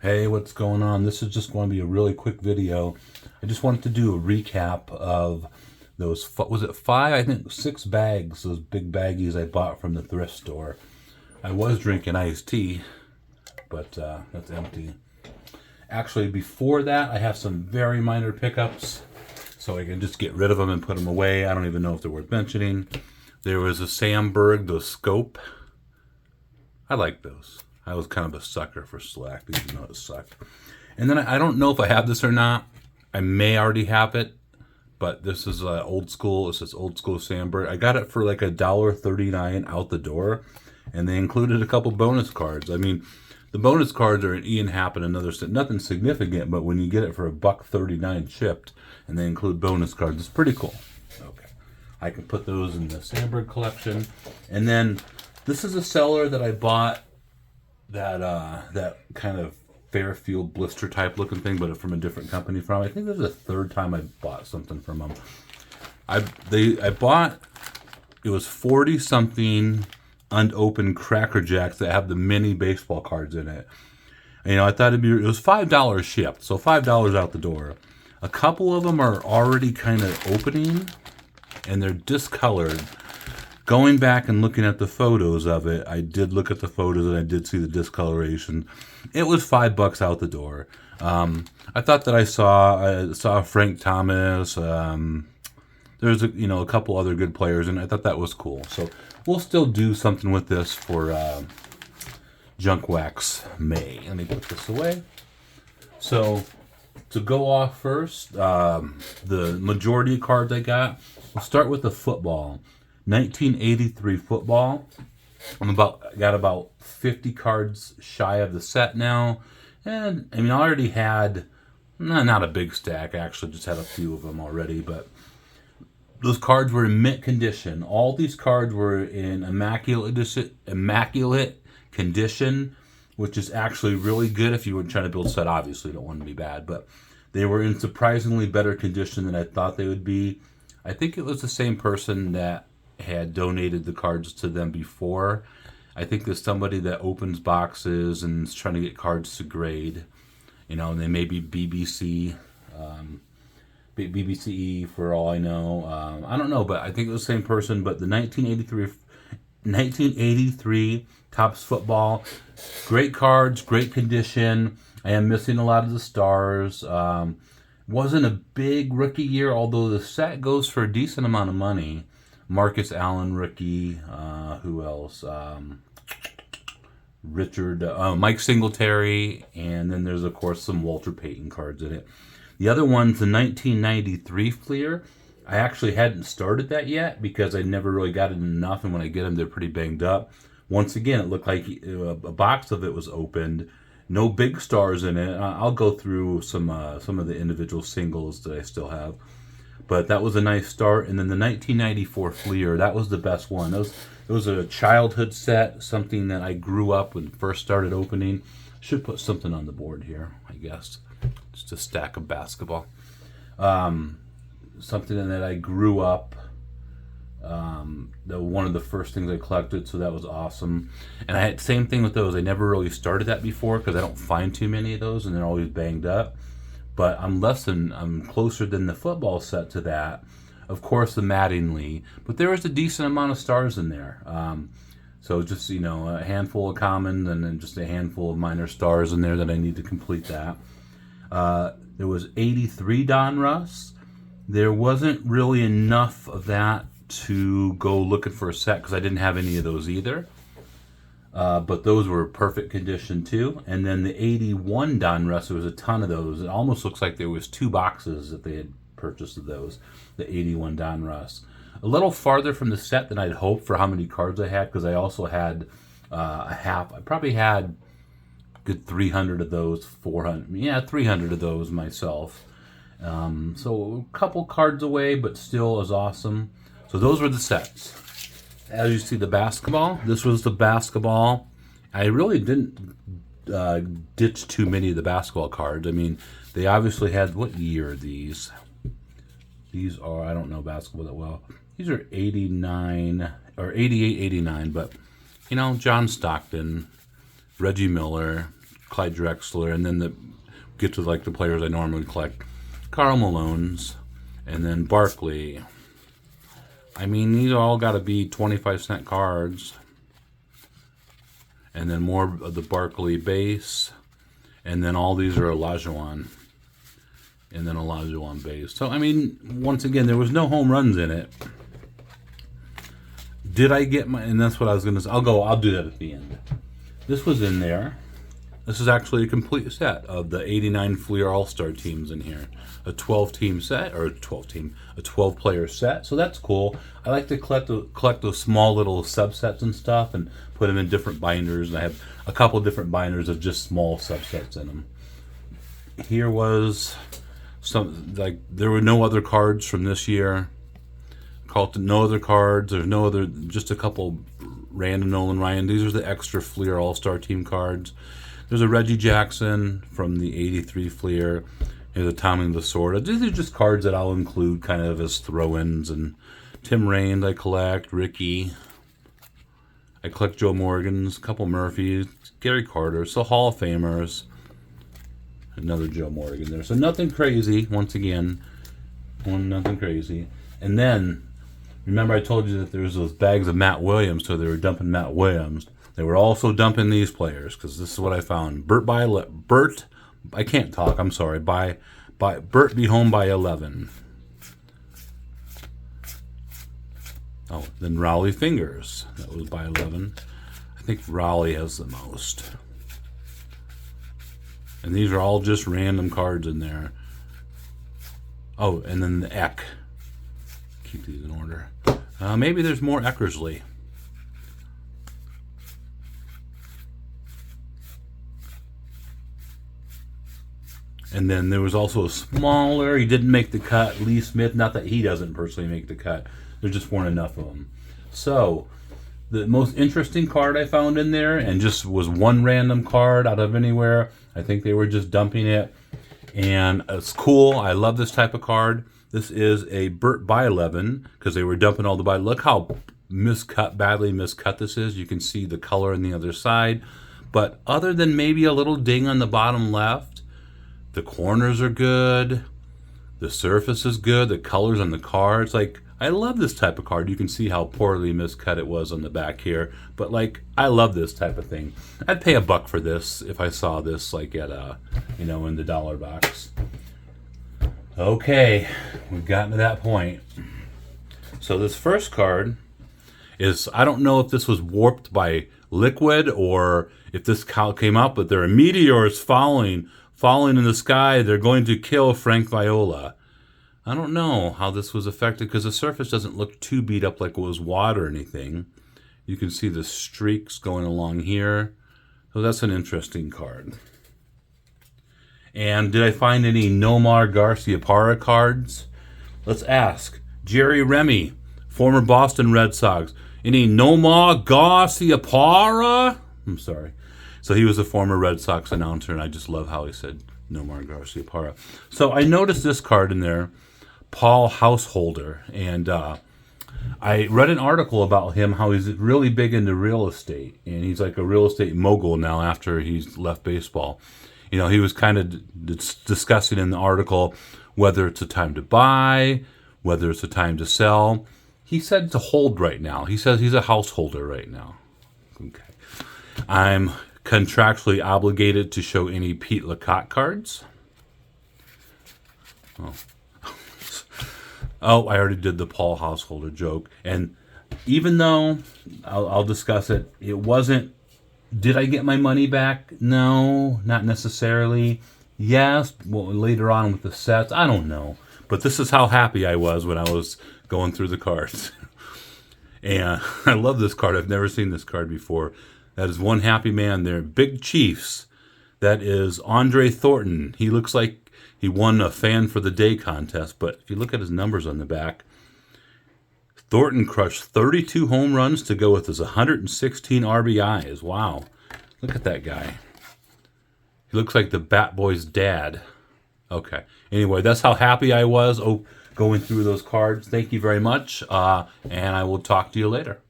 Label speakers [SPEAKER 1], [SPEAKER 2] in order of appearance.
[SPEAKER 1] Hey, what's going on? This is just going to be a really quick video. I just wanted to do a recap of those, was it five? I think 6 bags, those big baggies I bought from the thrift store. I was drinking iced tea, but that's empty. Actually, before that, I have some very minor pickups, so I can just get rid of them and put them away. I don't even know if they're worth mentioning. There was a Sandberg, the scope. I like those. I was kind of a sucker for Slack, even though it sucked. And then I don't know if I have this or not. I may already have it, but this is old school. It says old school Sandberg. I got it for like $1.39 out the door, and they included a couple bonus cards. I mean, the bonus cards are an E and half and another, nothing significant, but when you get it for $1.39 shipped, and they include bonus cards, it's pretty cool. Okay, I can put those in the Sandberg collection. And then this is a seller that I bought that kind of Fairfield blister type looking thing, but from a different company from. I think this is the third time I bought something from them. I bought, it was 40 something unopened Cracker Jacks that have the mini baseball cards in it. You know, I thought it was $5 shipped, so $5 out the door. A couple of them are already kind of opening, and they're discolored. Going back and looking at the photos of it, I did look at the photos and I did see the discoloration. It was $5 out the door. I thought that I saw Frank Thomas. There's a couple other good players, and I thought that was cool. So we'll still do something with this for Junk Wax May. Let me put this away. So to go off first, the majority of cards I got. We'll start with the football. 1983 football. Got about 50 cards shy of the set now, and I mean I already had not a big stack, actually just had a few of them already, but those cards were in mint condition. All these cards were in immaculate condition, which is actually really good if you were trying to build a set. Obviously you don't want to be bad, but they were in surprisingly better condition than I thought they would be. I think it was the same person that had donated the cards to them before. I think there's somebody that opens boxes and is trying to get cards to grade. You know, and they may be BBC, BBCE for all I know. I don't know, but I think it was the same person. But the 1983 Topps football, great cards, great condition. I am missing a lot of the stars. Wasn't a big rookie year, although the set goes for a decent amount of money. Marcus Allen rookie. Who else? Mike Singletary, and then there's of course some Walter Payton cards in it. The other one's the 1993 Fleer. I actually hadn't started that yet because I never really got it enough, and when I get them, they're pretty banged up. Once again, it looked like a box of it was opened. No big stars in it. I'll go through some of the individual singles that I still have. But that was a nice start. And then the 1994 Fleer, that was the best one. It was a childhood set, something that I grew up when first started opening. Should put something on the board here, I guess. Just a stack of basketball. Something that I grew up, one of the first things I collected, so that was awesome. And I had the same thing with those. I never really started that before because I don't find too many of those, and they're always banged up. But I'm closer than the football set to that. Of course, the Mattingly, but there was a decent amount of stars in there. So just, a handful of commons and then just a handful of minor stars in there that I need to complete that. There was 83 Donruss. There wasn't really enough of that to go looking for a set because I didn't have any of those either. But those were perfect condition too. And then the 81 Donruss, there was a ton of those. It almost looks like there was 2 boxes that they had purchased of those, the 81 Donruss. A little farther from the set than I'd hoped for how many cards I had, because I also had I probably had a good 300 of those, 300 of those myself. So a couple cards away, but still is awesome. So those were the sets. As you see, the basketball, this was the basketball. I really didn't ditch too many of the basketball cards. I mean, they obviously had, what year are these? These are, I don't know basketball that well. These are 89, or 88, 89, but, John Stockton, Reggie Miller, Clyde Drexler, and then get to like the players I normally collect. Karl Malone's, and then Barkley. I mean, these all got to be 25-cent cards. And then more of the Barkley base. And then all these are Olajuwon. And then Olajuwon base. So, I mean, once again, there was no home runs in it. Did I get my... And that's what I was going to say. I'll do that at the end. This was in there. This is actually a complete set of the 89 Fleer All-Star teams in here. A 12-team set, or a 12-player set. So that's cool. I like to collect those small little subsets and stuff and put them in different binders. And I have a couple different binders of just small subsets in them. Here was some, like, there were no other cards from this year. No other cards. There's no other, just a couple random Nolan Ryan. These are the extra Fleer All-Star team cards. There's a Reggie Jackson from the 83 Fleer. There's a Tommy Lasorda. These are just cards that I'll include kind of as throw-ins. And Tim Raines I collect. Ricky. I collect Joe Morgan's. A couple Murphys. Gary Carter. So Hall of Famers. Another Joe Morgan there. So nothing crazy. Once again. Nothing crazy. And then, remember I told you that there was those bags of Matt Williams. So they were dumping Matt Williams. They were also dumping these players, because this is what I found. Bert, I can't talk, I'm sorry. Bert be home by 11. Oh, then Raleigh Fingers. That was by 11. I think Raleigh has the most. And these are all just random cards in there. Oh, and then the Eck. Keep these in order. Maybe there's more Eckersley. And then there was also a smaller, he didn't make the cut, Lee Smith. Not that he doesn't personally make the cut. There just weren't enough of them. So, the most interesting card I found in there, and just was one random card out of anywhere. I think they were just dumping it. And it's cool. I love this type of card. This is a Burt by 11, because they were dumping all the by. Look how badly miscut this is. You can see the color on the other side. But other than maybe a little ding on the bottom left, the corners are good. The surface is good. The colors on the cards, like, I love this type of card. You can see how poorly miscut it was on the back here. But, like, I love this type of thing. I'd pay $1 for this if I saw this, like, at in the dollar box. Okay, we've gotten to that point. So this first card is, I don't know if this was warped by liquid or if this came up, but there are meteors falling in the sky. They're going to kill Frank Viola. I don't know how this was affected, because the surface doesn't look too beat up like it was water or anything. You can see the streaks going along here. So that's an interesting card. And did I find any Nomar Garciaparra cards? Let's ask. Jerry Remy, former Boston Red Sox. Any Nomar Garciaparra? I'm sorry. So he was a former Red Sox announcer, and I just love how he said Nomar Garciaparra. So I noticed this card in there, Paul Householder, and I read an article about him, how he's really big into real estate, and he's like a real estate mogul now after he's left baseball. You know, he was kind of discussing in the article whether it's a time to buy, whether it's a time to sell. He said to hold right now. He says he's a householder right now. Okay. I'm contractually obligated to show any Pete LaCotte cards. Oh, I already did the Paul Householder joke. And even though, I'll discuss it, it wasn't, did I get my money back? No, not necessarily. Yes, well, later on with the sets, I don't know. But this is how happy I was when I was going through the cards. And I love this card. I've never seen this card before. That is one happy man there. Big Chiefs. That is Andre Thornton. He looks like he won a Fan for the Day contest. But if you look at his numbers on the back, Thornton crushed 32 home runs to go with his 116 RBIs. Wow. Look at that guy. He looks like the Bat Boy's dad. Okay. Anyway, that's how happy I was going through those cards. Thank you very much. And I will talk to you later.